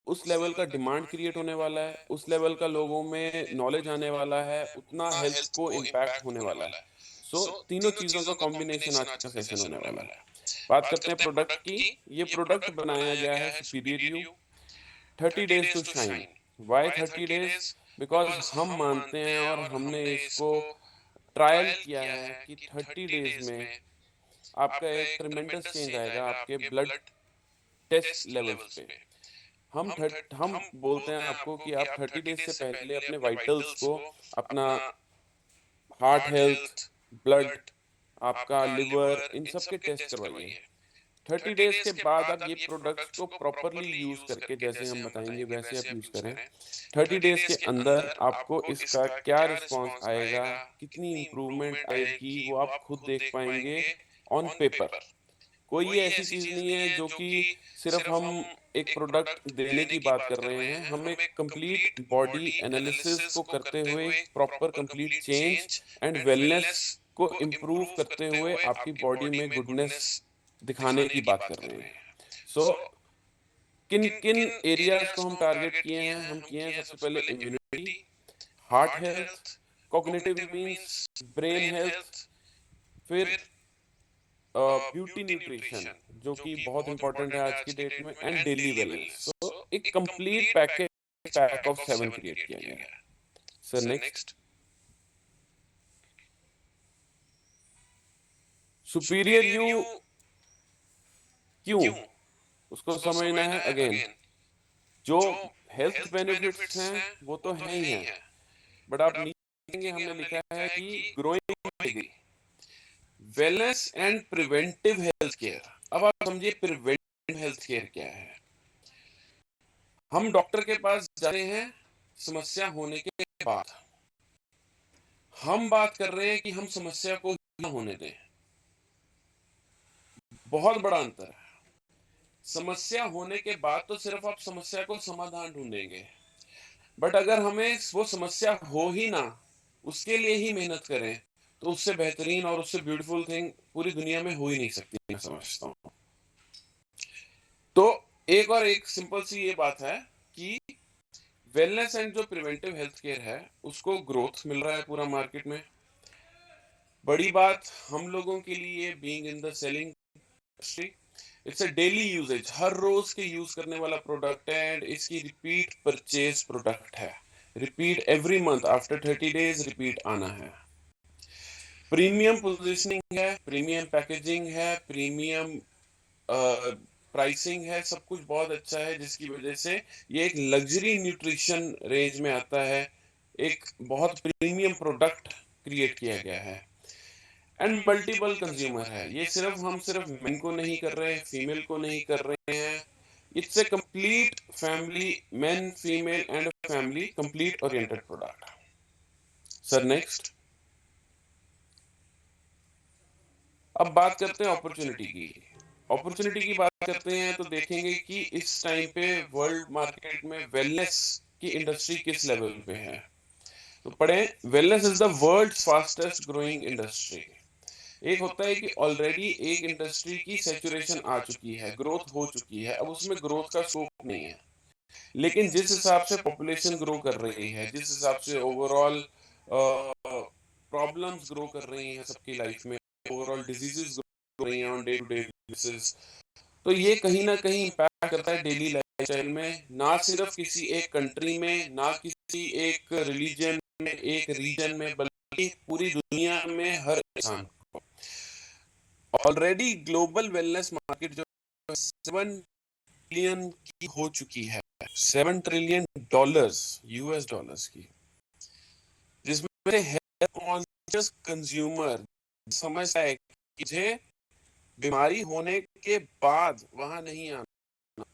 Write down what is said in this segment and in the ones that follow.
उस लेवल का demand create होने वाला है, उस लेवल का लोगों में नॉलेज आने वाला है, उतना हेल्थ को इम्पैक्ट होने वाला है। सो तीनों चीज़ों का कॉम्बिनेशन आज का सेशन होने वाला है। बात करते हैं प्रोडक्ट की। ये प्रोडक्ट बनाया गया है superior you 30 days to shine. Why 30 days? Because हम मानते हैं और हमने इसको ट्रायल किया है कि 30 डेज में आपका एक ट्रेमेंडस चेंज आएगा आपके ब्लड टेस्ट लेवल्स पे। हम बोलते हैं आपको कि आप 30 डेज से पहले अपने वाइटल्स को, अपना हार्ट हेल्थ, ब्लड, आपका लिवर, इन सब के टेस्ट करवाइए। 30 डेज के बाद आप ये प्रोडक्ट्स को प्रॉपरली यूज करके, जैसे हम बताएंगे वैसे आप यूज करें। 30 डेज के अंदर आपको इसका क्या रिस्पॉन्स आएगा, कितनी इंप्रूवमेंट आएगी, वो आप खुद देख पाएंगे ऑन पेपर। कोई ये ऐसी चीज नहीं है जो कि सिर्फ हम एक प्रोडक्ट देने की बात कर रहे हैं। हम एक कंप्लीट बॉडी एनालिसिस को करते हुए proper complete change and wellness को इम्प्रूव करते हुए आपकी बॉडी में गुडनेस दिखाने की बात कर रहे हैं। सो किन किन एरियाज को हम टारगेट किए हैं? हम किए हैं सबसे पहले immunity, heart health, cognitive means brain health, फिर ब्यूटी न्यूट्रिशन जो कि बहुत इंपॉर्टेंट है आज की डेट में, एंड डेली वेलनेस। तो एक कंप्लीट पैक ऑफ 7 क्रिएट किया गया है। Sir next. सुपीरियर यू क्यों? उसको समझना है अगेन। जो हेल्थ बेनिफिट्स हैं वो तो हैं ही हैं, बट आप नीचे देखेंगे हमने लिखा है कि growing degree, wellness and preventive health care. अब आप समझिए प्रिवेंटिव हेल्थ केयर क्या है। हम डॉक्टर के पास जाते हैं समस्या होने के बाद। हम बात कर रहे हैं कि हम समस्या को ना होने दें। बहुत बड़ा अंतर है। समस्या होने के बाद तो सिर्फ आप समस्या को समाधान ढूंढेंगे, बट अगर हमें वो समस्या हो ही ना, उसके लिए ही मेहनत करें, तो उससे बेहतरीन और उससे ब्यूटीफुल थिंग पूरी दुनिया में हो ही नहीं सकती, मैं समझता हूँ। तो एक और एक सिंपल सी ये बात है कि वेलनेस एंड जो प्रिवेंटिव हेल्थ केयर है उसको ग्रोथ मिल रहा है पूरा मार्केट में। बड़ी बात हम लोगों के लिए, being in the selling industry, it's a daily uses, हर रोज के यूज करने वाला प्रोडक्ट है एंड इसकी रिपीट परचेज प्रोडक्ट है। Repeat every month, after 30 days repeat आना है। प्रीमियम पोजीशनिंग है, प्रीमियम पैकेजिंग है, प्रीमियम प्राइसिंग है, सब कुछ बहुत अच्छा है, जिसकी वजह से ये एक लग्जरी न्यूट्रिशन रेंज में आता है। एक बहुत प्रीमियम प्रोडक्ट क्रिएट किया गया है एंड मल्टीपल कंज्यूमर है। ये सिर्फ मेन को नहीं कर रहे हैं, फीमेल को नहीं कर रहे हैं। It's a complete family, main female and family complete oriented product. Sir next. अब बात करते हैं अपॉर्चुनिटी की। अपॉर्चुनिटी की बात करते हैं तो देखेंगे कि इस टाइम पे वर्ल्ड मार्केट में वेलनेस की इंडस्ट्री किस लेवल पे है। तो पढ़ें, wellness is the world's fastest growing industry. एक होता है कि ऑलरेडी एक इंडस्ट्री की सैचुरेशन आ चुकी है, ग्रोथ हो चुकी है, अब उसमें ग्रोथ का स्कोप नहीं है। लेकिन जिस हिसाब से पॉपुलेशन ग्रो कर रही है, जिस हिसाब से ओवरऑल प्रॉब्लम्स ग्रो कर रही हैं सबकी लाइफ में, ओवरऑल डिजीजेस ग्रो कर रही हैं on day to day basis, तो ये कहीं ना कहीं इम्पैक्ट करता है डेली लाइफस्टाइल में, ना सिर्फ किसी एक कंट्री में, ना किसी एक रिलीजन में, एक रीजन में, बल्कि पूरी दुनिया में हर इंसान को। ऑलरेडी ग्लोबल वेलनेस मार्केट जो 7 ट्रिलियन की हो चुकी है, $7 ट्रिलियन यूएस डॉलर्स की, जिसमें से हेल्थ कॉन्शियस कंज्यूमर समझता है कि मुझे बीमारी होने के बाद वहां नहीं आना,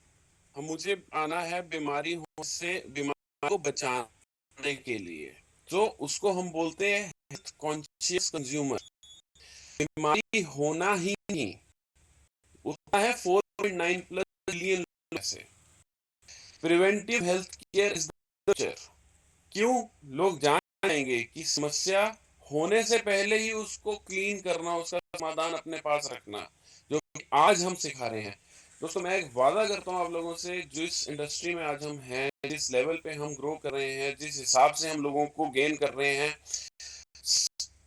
मुझे आना है बीमारी होने से, बीमारी को बचाने के लिए। तो उसको हम बोलते हैं हेल्थ कॉन्शियस कंज्यूमर। बीमारी होना ही नहीं, उतना है 4.9 प्लस बिलियन से। Preventive health care is the future. क्यों? लोग जानेंगे कि समस्या होने से पहले ही उसको क्लीन करना, उसका समाधान अपने पास रखना, जो आज हम सिखा रहे हैं। दोस्तों मैं एक वादा करता हूँ आप लोगों से, जिस इंडस्ट्री में आज हम हैं, जिस लेवल पे हम ग्रो कर रहे हैं, जिस हिसाब से हम लोगों को गेन कर रहे हैं,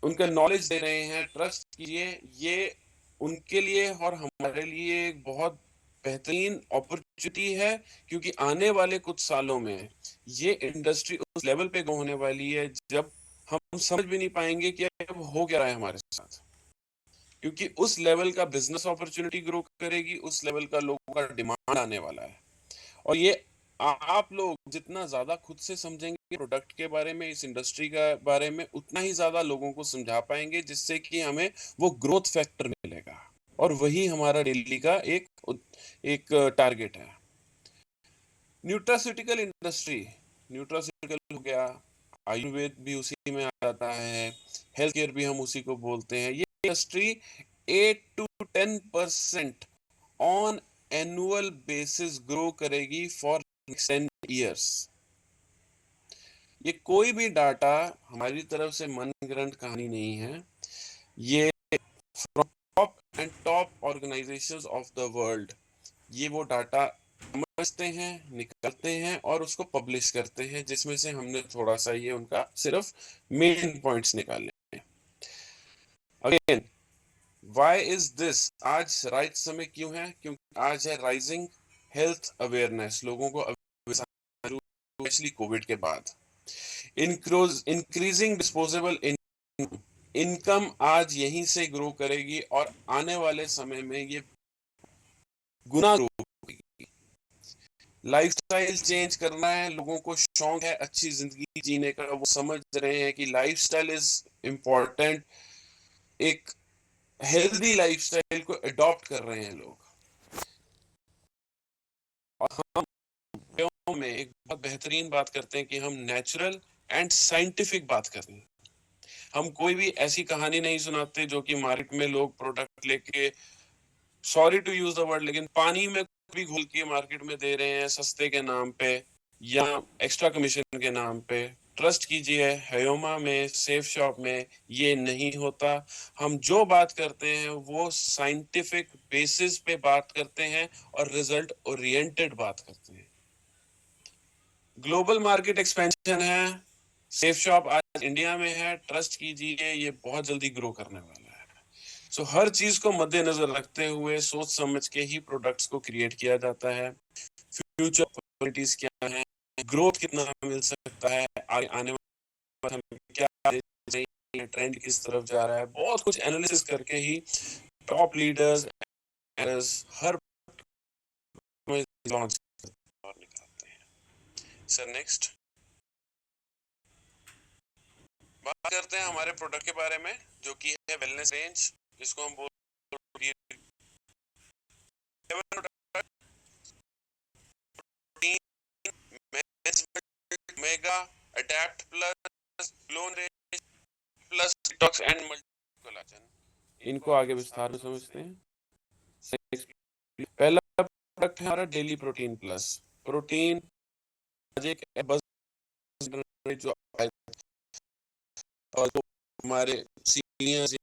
उनका नॉलेज दे रहे हैं, ट्रस्ट कीजिए, ये उनके लिए और हमारे लिए एक बहुत बेहतरीन अपॉर्चुनिटी है, क्योंकि आने वाले कुछ सालों में ये इंडस्ट्री उस लेवल पे ग्रो होने वाली है जब हम समझ भी नहीं पाएंगे कि अब हो क्या रहा है हमारे साथ, क्योंकि उस लेवल का बिजनेस अपॉर्चुनिटी ग्रो करेगी, उस लेवल का लोगों का डिमांड आने वाला है। और ये आप लोग जितना ज्यादा खुद से समझेंगे प्रोडक्ट के बारे में, इस इंडस्ट्री का बारे में, उतना ही ज्यादा लोगों को समझा पाएंगे, जिससे कि हमें वो ग्रोथ फैक्टर मिलेगा। और वही हमारा डेली का एक एक टारगेट है। न्यूट्रास्यूटिकल इंडस्ट्री, न्यूट्रास्यूटिकल हो गया, आयुर्वेद भी उसी में आ जाता है, हेल्थ केयर भी हम उसी को बोलते हैं। ये industry 8 to 10% on annual basis grow करेगी फॉर नेक्स्ट 10 years। ये कोई भी डाटा हमारी तरफ से मनगढ़ंत कहानी नहीं है, ये from top and top organisations of the world ये वो डाटा समझते हैं, निकालते हैं और उसको पब्लिश करते हैं, जिसमें से हमने थोड़ा सा ये उनका सिर्फ मेन पॉइंट्स निकाले हैं। Again, why is this? आज राइट समय क्यों है? क्योंकि आज है राइजिंग हेल्थ अवेयरनेस, लोगों को स्पेशली कोविड के बाद इंक्रीजिंग डिस्पोजेबल इनकम आज यहीं से ग्रो करेगी, और आने वाले समय में ये गुना ग्रो करेगी। लाइफस्टाइल चेंज करना है, लोगों को शौक है अच्छी जिंदगी जीने का, वो समझ रहे हैं कि लाइफस्टाइल इज इम्पोर्टेंट, एक हेल्दी लाइफस्टाइल को अडॉप्ट कर रहे हैं लोग। और हम में एक बहुत बेहतरीन बात करते हैं कि हम नेचुरल एंड साइंटिफिक बात करते हैं। हम कोई भी ऐसी कहानी नहीं सुनाते जो कि मार्केट में लोग प्रोडक्ट लेके, sorry to use the word, लेकिन पानी में भी घुल के मार्केट में दे रहे हैं सस्ते के नाम पे या एक्स्ट्रा कमीशन के नाम पे। ट्रस्ट कीजिए, हयोमा में, सेफ शॉप में ये नहीं होता। हम जो बात करते हैं वो साइंटिफिक बेसिस पे बात करते हैं और रिजल्ट ओरिएंटेड बात करते हैं। ग्लोबल मार्केट एक्सपेंशन है, सेफ शॉप आज इंडिया में है, ट्रस्ट कीजिए ये बहुत जल्दी ग्रो करने वाला है। सो हर चीज को मद्देनजर रखते हुए सोच समझ के ही प्रोडक्ट्स को क्रिएट किया जाता है। फ्यूचर अपॉर्चुनिटीज क्या है, ग्रोथ कितना मिल सकता है, आगे आने वाले हमें क्या चाहिए, ट्रेंड किस तरफ जा रहा है, बहुत कुछ एनालिसिस करके ही टॉप लीडर्स हर लॉन्च और निकालते हैं। सर नेक्स्ट बात करते हैं हमारे प्रोडक्ट के बारे में, जो कि है वेलनेस रेंज, जिसको हम बोलते हैं mega adapt plus clone range plus detox and multi collagen. इनको आगे विस्तार में समझते हैं। पहला प्रोडक्ट है हमारा डेली प्रोटीन प्लस। प्रोटीन एक बस जो और तो हमारे सीनियर्स,